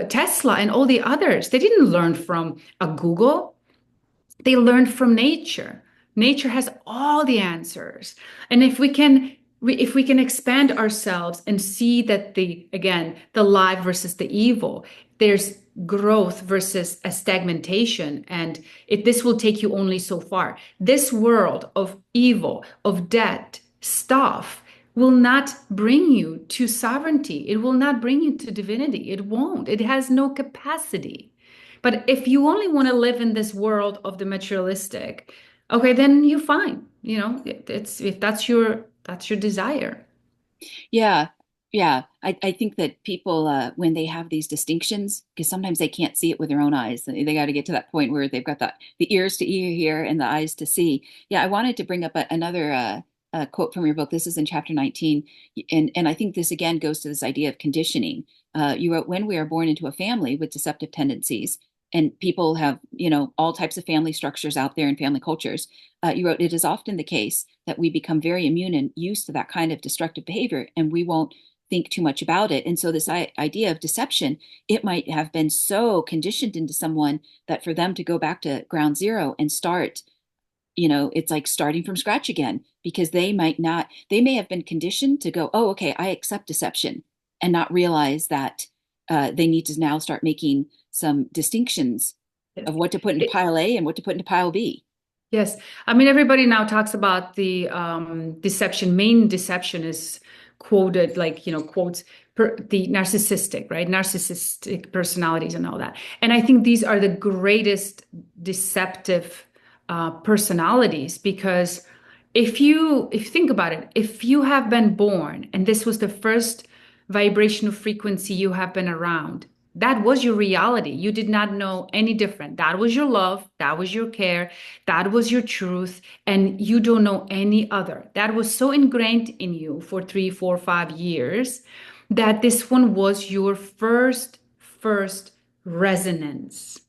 Tesla and all the others. They didn't learn from a Google. They learned from nature. Nature has all the answers. And if we can expand ourselves and see that the live versus the evil, there's growth versus a stagnation, and this will take you only so far. This world of evil, of debt, stuff will not bring you to sovereignty. It will not bring you to divinity. It won't. It has no capacity. But if you only want to live in this world of the materialistic, okay, then you're fine. It's if that's your desire. Yeah, yeah. I think that people, when they have these distinctions, because sometimes they can't see it with their own eyes, they got to get to that point where they've got the ears to hear and the eyes to see. Yeah, I wanted to bring up another quote from your book. This is in chapter 19, and I think this again goes to this idea of conditioning. You wrote, when we are born into a family with deceptive tendencies, and people have, all types of family structures out there and family cultures. You wrote, it is often the case that we become very immune and used to that kind of destructive behavior, and we won't think too much about it. And so this idea of deception, it might have been so conditioned into someone that for them to go back to ground zero and start, it's like starting from scratch again, because they may have been conditioned to go, oh, okay, I accept deception, and not realize that they need to now start making some distinctions of what to put into pile A and what to put into pile B. Yes. I mean, everybody now talks about the deception. Main deception is quoted, like, quotes the narcissistic, right? Narcissistic personalities and all that. And I think these are the greatest deceptive personalities, because if you think about it, if you have been born and this was the first vibrational frequency you have been around, that was your reality. You did not know any different. That was your love. That was your care. That was your truth. And you don't know any other. That was so ingrained in you for 3, 4, 5 years that this one was your first resonance.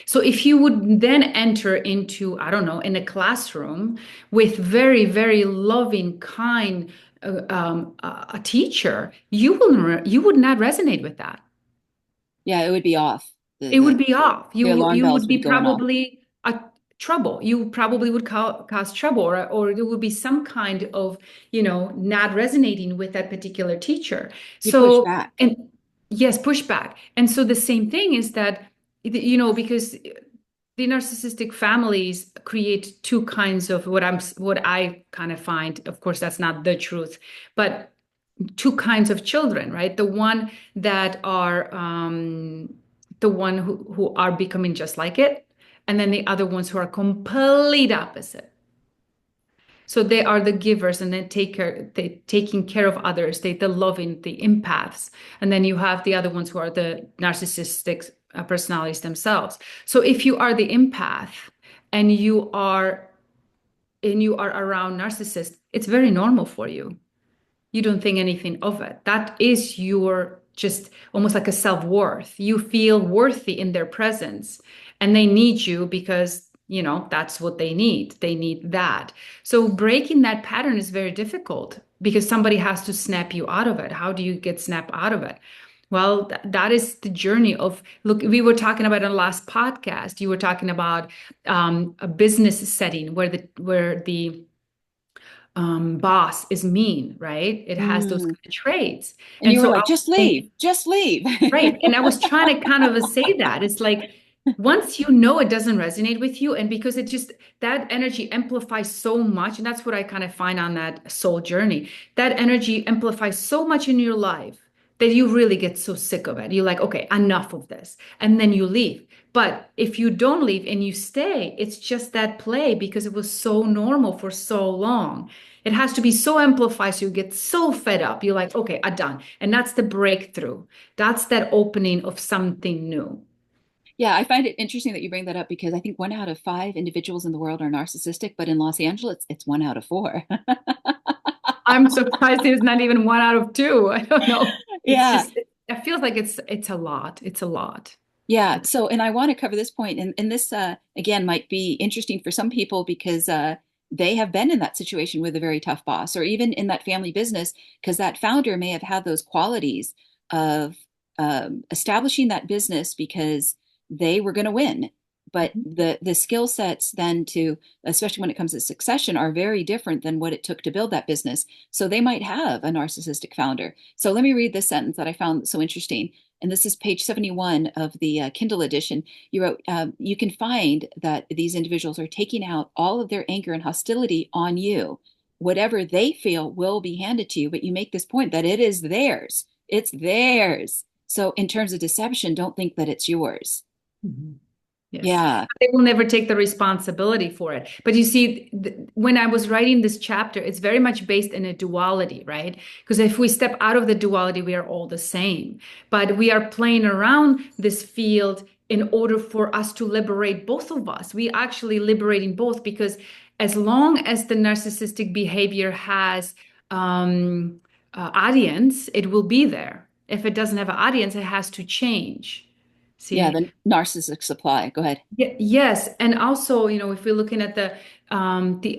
So if you would then enter into, I don't know, in a classroom with very, very loving, kind, a teacher, you would not resonate with that. Yeah, it would be off. It would be off. The alarm You bells would would be be going off. probably a trouble. You probably would cause trouble, or there would be some kind of, not resonating with that particular teacher. You push So, back. and yes, pushback. And so the same thing is that, because the narcissistic families create two kinds of what I kind of find, of course, that's not the truth, but two kinds of children, right? The one that are the one who are becoming just like it, and then the other ones who are complete opposite. So they are the givers, and they taking care of others, the loving, the empaths, and then you have the other ones who are the narcissistic personalities themselves. So if you are the empath and you are around narcissists, it's very normal for you. You don't think anything of it. That is your just almost like a self-worth. You feel worthy in their presence, and they need you because, that's what they need. They need that. So breaking that pattern is very difficult, because somebody has to snap you out of it. How do you get snapped out of it? Well, that is the journey of, look, we were talking about in the last podcast, you were talking about a business setting where the boss is mean, right? It has those Mm. kind of traits. And And you were so I like, was just leave, saying, just leave. right. And I was trying to kind of say that. It's like once you know it doesn't resonate with you, and because it just that energy amplifies so much, and that's what I kind of find on that soul journey. That energy amplifies so much in your life that you really get so sick of it. You're like, okay, enough of this. And then you leave. But if you don't leave and you stay, it's just that play because it was so normal for so long. It has to be so amplified so you get so fed up. You're like, okay, I'm done. And that's the breakthrough. That's that opening of something new. Yeah, I find it interesting that you bring that up because I think 1 out of 5 individuals in the world are narcissistic, but in Los Angeles, it's 1 out of 4. I'm surprised it's not even 1 out of 2. I don't know. It's Yeah, just, it feels like it's a lot. It's a lot. yeah. It's So, and I want to cover this point, and this again might be interesting for some people because they have been in that situation with a very tough boss, or even in that family business, because that founder may have had those qualities of establishing that business because they were going to win. But Mhm. the skill sets then to, especially when it comes to succession, are very different than what it took to build that business. So they might have a narcissistic founder. So let me read this sentence that I found so interesting, and this is page 71 of the Kindle edition. You wrote, you can find that these individuals are taking out all of their anger and hostility on you. Whatever they feel will be handed to you, but you make this point that it is theirs. It's theirs. So, in terms of deception, don't think that it's yours. Mhm. Yes. Yeah, They will never take the responsibility for it. But you see, when I was writing this chapter, it's very much based in a duality, right? Because if we step out of the duality, we are all the same. But we are playing around this field in order for us to liberate both of us. We actually liberating both because as long as the narcissistic behavior has audience, it will be there. If it doesn't have an audience, it has to change. yeah, See? the narcissistic supply. Go ahead. Yes, and also, if we're looking at the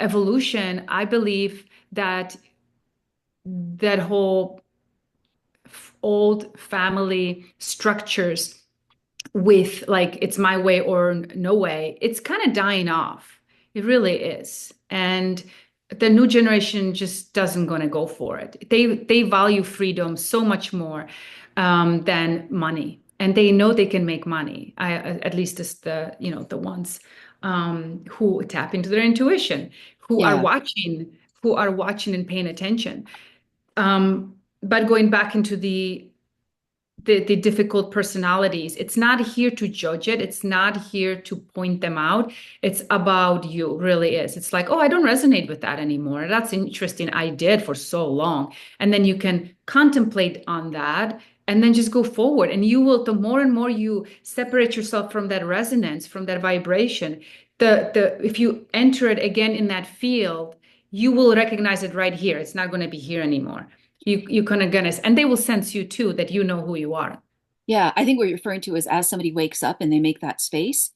evolution, I believe that that whole old family structures with like it's my way or no way, it's kind of dying off. It really is. And the new generation just doesn't going to go for it. They value freedom so much more than money, and they know they can make money. At least it's the ones who tap into their intuition, Yeah, who are watching and paying attention. But going back into the difficult personalities. It's not here to judge it. It's not here to point them out. It's about you, really is. It's like, oh, I don't resonate with that anymore. That's interesting. I did for so long. And then you can contemplate on that and then just go forward. And you will, the more and more you separate yourself from that resonance, from that vibration, the if you enter it again in that field, you will recognize it right here. It's not going to be here anymore. You kind of gonna, and they will sense you too that you know who you are. yeah. I think what you're referring to is as somebody wakes up and they make that space,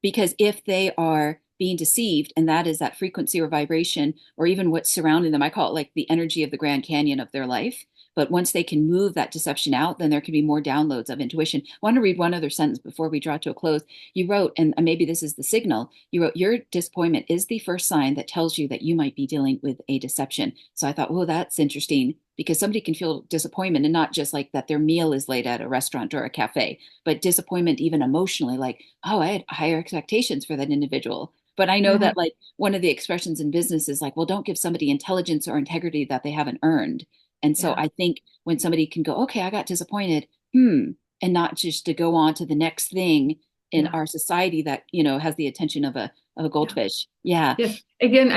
because if they are being deceived, and that is that frequency or vibration, or even what's surrounding them, I call it like the energy of the Grand Canyon of their life. But once they can move that deception out, then there can be more downloads of intuition. I want to read one other sentence before we draw to a close. You wrote, and maybe this is the signal, you wrote, your disappointment is the first sign that tells you that you might be dealing with a deception. So I thought, well, that's interesting because somebody can feel disappointment and not just like that their meal is late at a restaurant or a cafe, but disappointment even emotionally, like, oh, I had higher expectations for that individual. But I know Yeah. that like one of the expressions in business is like, well, don't give somebody intelligence or integrity that they haven't earned. And so Yeah. I think when somebody can go, okay, I got disappointed, and not just to go on to the next thing in Yeah. our society that, has the attention of a Yeah. goldfish. Yeah. Yes. Again,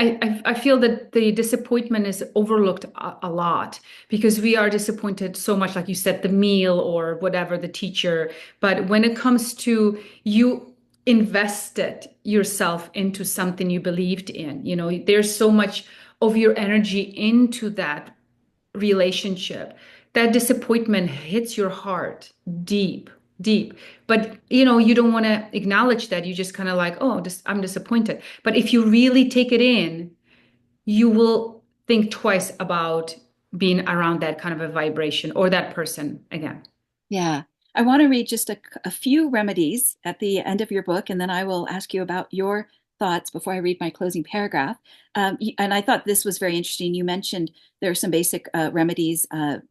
I feel that the disappointment is overlooked a lot because we are disappointed so much, like you said, the meal or whatever, the teacher. But when it comes to you invested yourself into something you believed in, there's so much of your energy into that relationship, that disappointment hits your heart deep, deep. But you don't want to acknowledge that. You just kind of like, oh, I'm disappointed. But if you really take it in, you will think twice about being around that kind of a vibration or that person again. Yeah. I want to read just a few remedies at the end of your book, and then I will ask you about your thoughts before I read my closing paragraph. And I thought this was very interesting. You mentioned there are some basic remedies,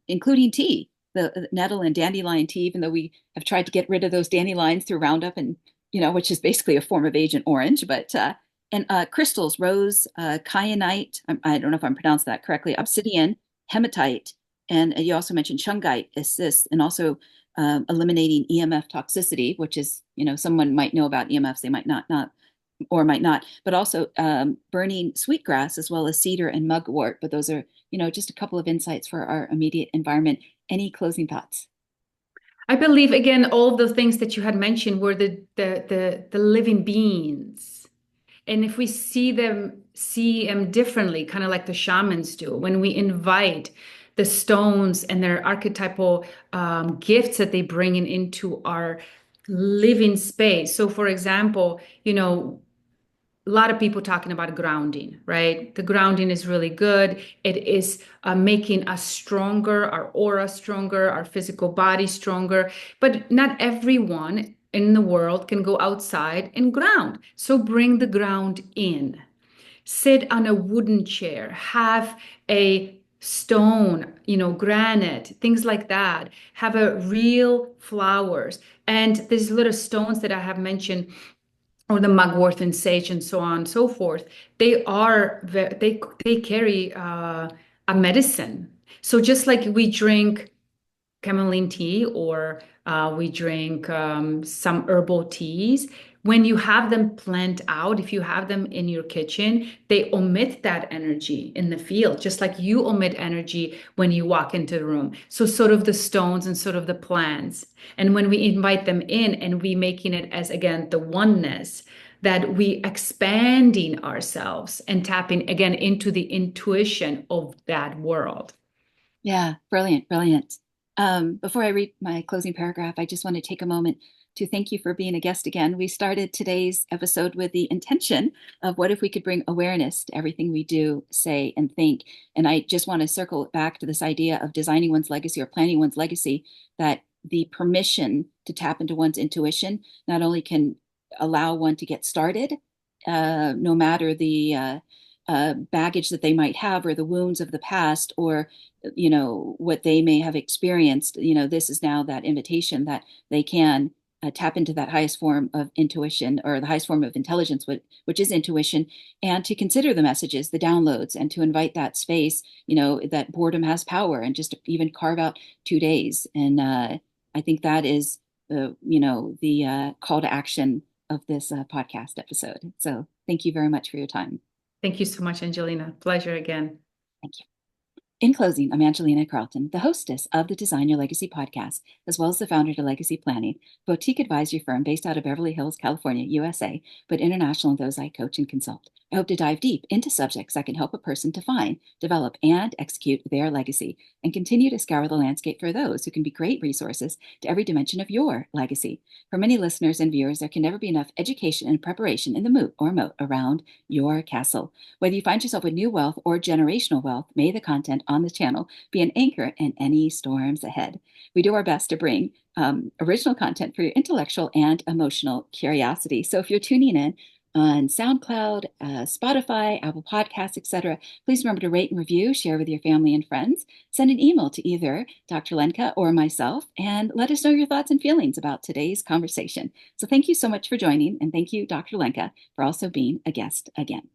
including tea, the nettle and dandelion tea, even though we have tried to get rid of those dandelions through Roundup and, which is basically a form of Agent Orange, but and crystals, rose, kyanite, I don't know if I'm pronounced that correctly, obsidian, hematite, and you also mentioned shungite assists, and also eliminating EMF toxicity, which is, someone might know about EMFs, they might not, or might not, but also burning sweetgrass as well as cedar and mugwort. But those are, just a couple of insights for our immediate environment. Any closing thoughts? I believe again, all the things that you had mentioned were the living beings. And if we see them differently, kind of like the shamans do, when we invite the stones and their archetypal gifts that they bring into our living space. So, for example, a lot of people talking about grounding, right? The grounding is really good. It is making us stronger, our aura stronger, our physical body stronger. But not everyone in the world can go outside and ground. So bring the ground in. Sit on a wooden chair, have a stone, granite, things like that. Have a real flowers. And these little stones that I have mentioned, or the mugwort and sage and so on and so forth, they carry a medicine. So just like we drink chamomile tea, or we drink some herbal teas. When you have them plant out, if you have them in your kitchen, they emit that energy in the field, just like you emit energy when you walk into the room. So sort of the stones and sort of the plants. And when we invite them in and we making it as, again, the oneness, that we expanding ourselves and tapping again into the intuition of that world. Yeah, brilliant, brilliant. Before I read my closing paragraph, I just want to take a moment to thank you for being a guest again. We started today's episode with the intention of what if we could bring awareness to everything we do, say, and think. And I just want to circle back to this idea of designing one's legacy or planning one's legacy, that the permission to tap into one's intuition not only can allow one to get started, no matter the baggage that they might have or the wounds of the past, or what they may have experienced. This is now that invitation that they can tap into that highest form of intuition, or the highest form of intelligence, which is intuition, and to consider the messages, the downloads, and to invite that space, that boredom has power, and just to even carve out 2 days. And I think that is the call to action of this podcast episode. So thank you very much for your time. Thank you so much, Angelina. Pleasure again. Thank you. In closing, I'm Angelina Carleton, the hostess of the Design Your Legacy podcast, as well as the founder of Legacy Planning, a boutique advisory firm based out of Beverly Hills, California, USA, but international in those I coach and consult. I hope to dive deep into subjects that can help a person to find, develop, and execute their legacy, and continue to scour the landscape for those who can be great resources to every dimension of your legacy. For many listeners and viewers, there can never be enough education and preparation in the moot or moat around your castle. Whether you find yourself with new wealth or generational wealth, may the content on the channel be an anchor in any storms ahead. We do our best to bring original content for your intellectual and emotional curiosity. So if you're tuning in on SoundCloud, Spotify, Apple Podcasts, etc., please remember to rate and review, share with your family and friends, send an email to either Dr. Lenka or myself, and let us know your thoughts and feelings about today's conversation. So thank you so much for joining, and thank you, Dr. Lenka, for also being a guest again.